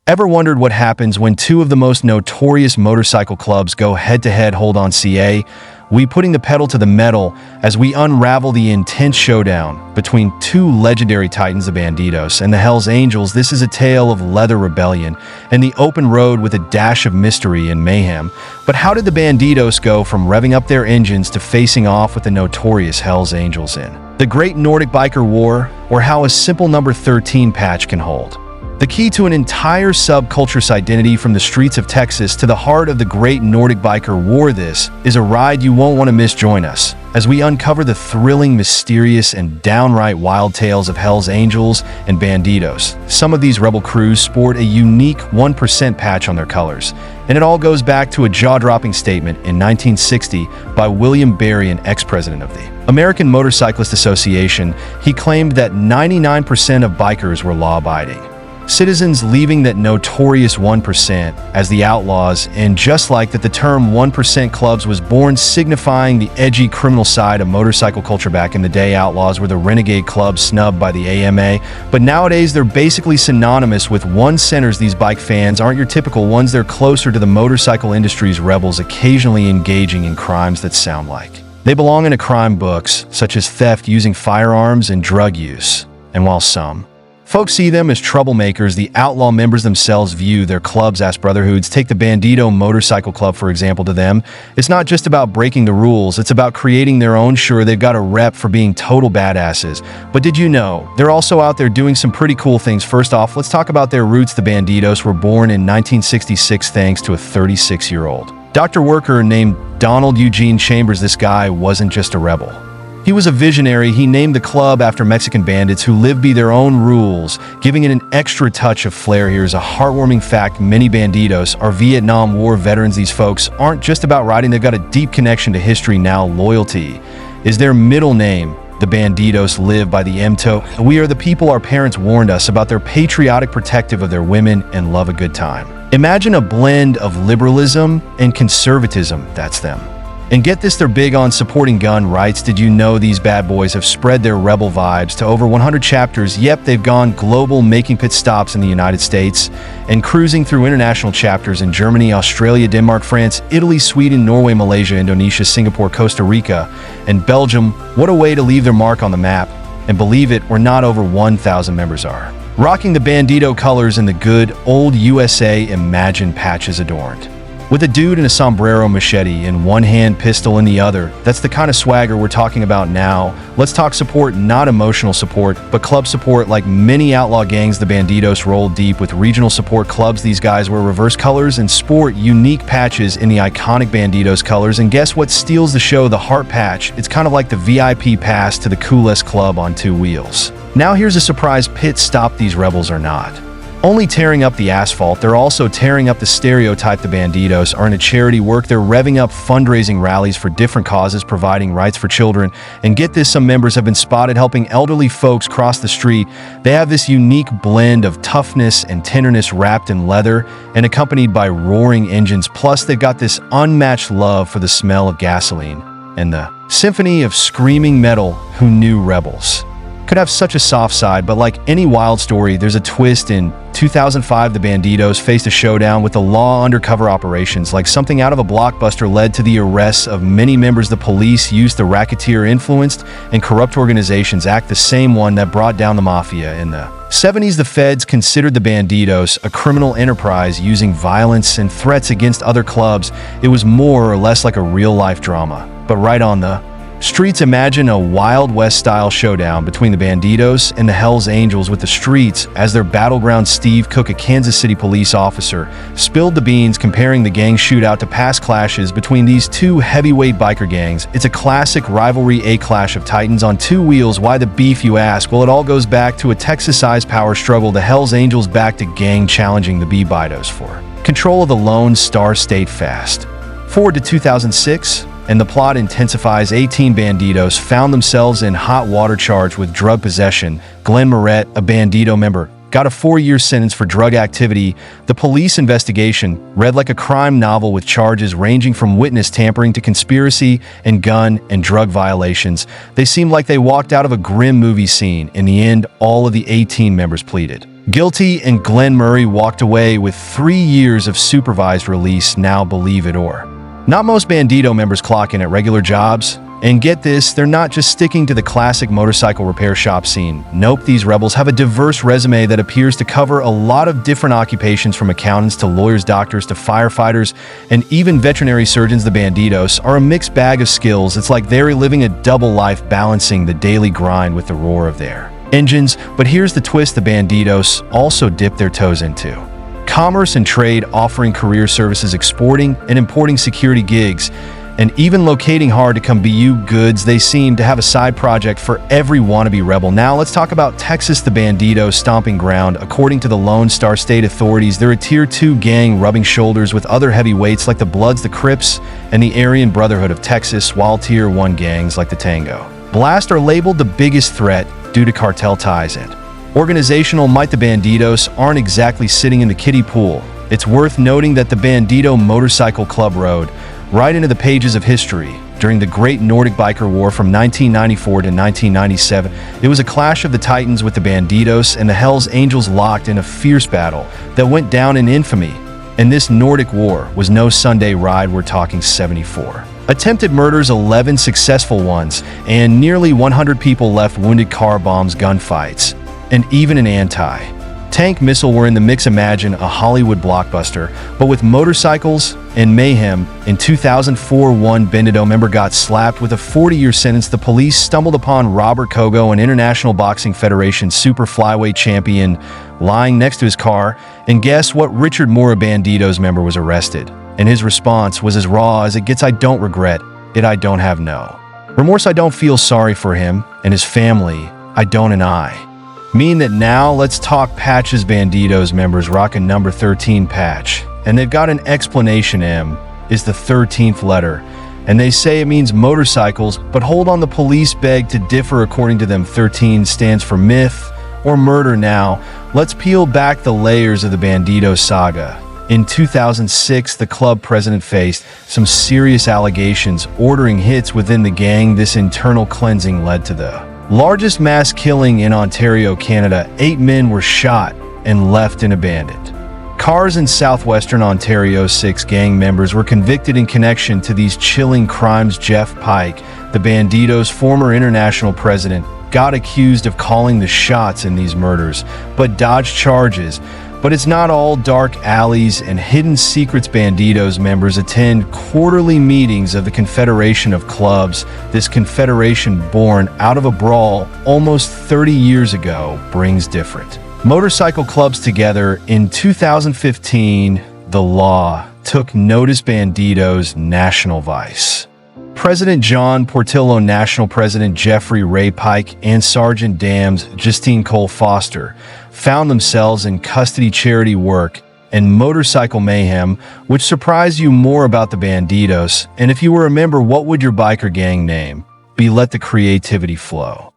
Ever wondered what happens when two of the most notorious motorcycle clubs go head-to-head? Hold on, CA. We putting the pedal to the metal as we unravel the intense showdown between two legendary titans, the Bandidos and the Hells Angels. This is a tale of leather rebellion and the open road with a dash of mystery and mayhem. But how did the Bandidos go from revving up their engines to facing off with the notorious Hells Angels in the Great Nordic Biker War, or how a simple number 13 patch can hold the key to an entire subculture's identity from the streets of Texas to the heart of the Great Nordic Biker War? This is a ride you won't want to miss. Join us as we uncover the thrilling, mysterious, and downright wild tales of Hells Angels and Bandidos. Some of these rebel crews sport a unique 1% patch on their colors, and it all goes back to a jaw-dropping statement in 1960 by William Barry, an ex-president of the American Motorcyclist Association. He claimed that 99% of bikers were law-abiding citizens, leaving that notorious 1% as the outlaws. And just like that, the term 1% clubs was born, signifying the edgy criminal side of motorcycle culture. Back in the day, outlaws were the renegade clubs snubbed by the AMA, but nowadays they're basically synonymous with one centers. These bike fans aren't your typical ones. They're closer to the motorcycle industry's rebels, occasionally engaging in crimes that sound like they belong in a crime books, such as theft using firearms and drug use. And while some folks see them as troublemakers, the outlaw members themselves view their clubs as brotherhoods. Take the Bandido Motorcycle Club, for example. To them, it's not just about breaking the rules, it's about creating their own. Sure, they've got a rep for being total badasses, but did you know they're also out there doing some pretty cool things? First off, let's talk about their roots. The Bandidos were born in 1966 thanks to a 36-year-old doctor worker named Donald Eugene Chambers. This guy wasn't just a rebel. He was a visionary. He named the club after Mexican bandits who lived by their own rules, giving it an extra touch of flair. Here's a heartwarming fact: many Bandidos are Vietnam War veterans. These folks aren't just about riding, they've got a deep connection to history. Now, loyalty is their middle name. The Bandidos live by the motto, "We are the people our parents warned us about." They're patriotic, protective of their women, and love a good time. Imagine a blend of liberalism and conservatism. That's them. And get this, they're big on supporting gun rights. Did you know these bad boys have spread their rebel vibes to over 100 chapters? Yep, they've gone global, making pit stops in the United States and cruising through international chapters in Germany, Australia, Denmark, France, Italy, Sweden, Norway, Malaysia, Indonesia, Singapore, Costa Rica, and Belgium. What a way to leave their mark on the map. And believe it or not, over 1,000 members are rocking the Bandido colors and the good old USA Imagine patches adorned with a dude in a sombrero, machete in one hand, pistol in the other. That's the kind of swagger we're talking about now. Let's talk support, not emotional support, but club support. Like many outlaw gangs, the Bandidos roll deep with regional support clubs. These guys wear reverse colors and sport unique patches in the iconic Bandidos colors. And guess what steals the show? The heart patch. It's kind of like the VIP pass to the coolest club on two wheels. Now here's a surprise pit stop: these rebels are not only tearing up the asphalt, they're also tearing up the stereotype. The Bandidos are in a charity work. They're revving up fundraising rallies for different causes, providing rights for children. And get this, some members have been spotted helping elderly folks cross the street. They have this unique blend of toughness and tenderness, wrapped in leather and accompanied by roaring engines. Plus, they've got this unmatched love for the smell of gasoline and the symphony of screaming metal. Who knew rebels could have such a soft side? But like any wild story, there's a twist. In 2005, the Bandidos faced a showdown with the law. Undercover operations, like something out of a blockbuster, led to the arrests of many members. The police used the racketeer-influenced and corrupt organizations act, the same one that brought down the mafia in the 70s. The feds considered the Bandidos a criminal enterprise using violence and threats against other clubs. It was more or less like a real-life drama. But right on the streets, imagine a Wild West-style showdown between the Bandidos and the Hells Angels, with the streets as their battleground. Steve Cook, a Kansas City police officer, spilled the beans, comparing the gang shootout to past clashes between these two heavyweight biker gangs. It's a classic rivalry, a clash of titans on two wheels. Why the beef, you ask? Well, it all goes back to a Texas-sized power struggle. The Hells Angels backed a gang challenging the Bandidos for control of the Lone Star State. Fast forward to 2006, and the plot intensifies. 18 Bandidos found themselves in hot water charged with drug possession. Glenn Moret, a Bandido member, got a 4-year sentence for drug activity. The police investigation read like a crime novel, with charges ranging from witness tampering to conspiracy and gun and drug violations. They seemed like they walked out of a grim movie scene. In the end, all of the 18 members pleaded Guilty, and Glenn Murray walked away with 3 years of supervised release, now believe it or. Not most Bandido members clock in at regular jobs. And get this, they're not just sticking to the classic motorcycle repair shop scene. Nope, these rebels have a diverse resume that appears to cover a lot of different occupations, from accountants to lawyers, doctors to firefighters, and even veterinary surgeons. The Bandidos are a mixed bag of skills. It's like they're living a double life, balancing the daily grind with the roar of their engines. But here's the twist: the Bandidos also dip their toes into commerce and trade, offering career services, exporting and importing security gigs, and even locating hard-to-come BU goods. They seem to have a side project for every wannabe rebel. Now let's talk about Texas, the Bandidos' stomping ground. According to the Lone Star State authorities, they're a Tier 2 gang rubbing shoulders with other heavyweights like the Bloods, the Crips, and the Aryan Brotherhood of Texas, while Tier 1 gangs like the Tango Blast are labeled the biggest threat due to cartel ties and organizational might. The Bandidos aren't exactly sitting in the kiddie pool. It's worth noting that the Bandido Motorcycle Club rode right into the pages of history during the Great Nordic Biker War from 1994 to 1997. It was a clash of the Titans, with the Bandidos and the HELLS Angels locked in a fierce battle that went down in infamy. And this Nordic War was no Sunday ride. We're talking 74 attempted murders, 11 successful ones, and nearly 100 people left wounded. Car bombs, gunfights, and even an anti-tank missile were in the mix. Imagine a Hollywood blockbuster, but with motorcycles and mayhem. In 2004, one Bandido member got slapped with a 40-year sentence. The police stumbled upon Robert Kogo, an International Boxing Federation super flyweight champion, lying next to his car. And guess what? Richard Moore, a Bandidos member, was arrested. And his response was as raw as it gets: "I don't regret it. I don't have no remorse. I don't feel sorry for him and his family. I don't." And I mean that. Now let's talk patches. Bandidos members rock a number 13 patch, and they've got an explanation. M is the 13th letter, and they say it means motorcycles. But hold on, the police beg to differ. According to them, 13 stands for myth or murder. Now let's peel back the layers of the Bandido saga. In 2006, the club president faced some serious allegations ordering hits within the gang. This internal cleansing led to the largest mass killing in Ontario, Canada. 8 men were shot and left in abandoned cars in southwestern Ontario. 6 gang members were convicted in connection to these chilling crimes. Jeff Pike, the Bandidos' former international president, got accused of calling the shots in these murders, but dodged charges. But it's not all dark alleys and hidden secrets. Bandidos members attend quarterly meetings of the Confederation of Clubs. This confederation, born out of a brawl almost 30 years ago, brings different motorcycle clubs together. In 2015, the law took notice. Bandidos National Vice President John Portillo, National President Jeffrey Ray Pike, and Sergeant Dams Justine Cole Foster found themselves in custody. Charity work and motorcycle mayhem. Which surprised you more about the Bandidos? And if you were a member, what would your biker gang name be? Let the creativity flow.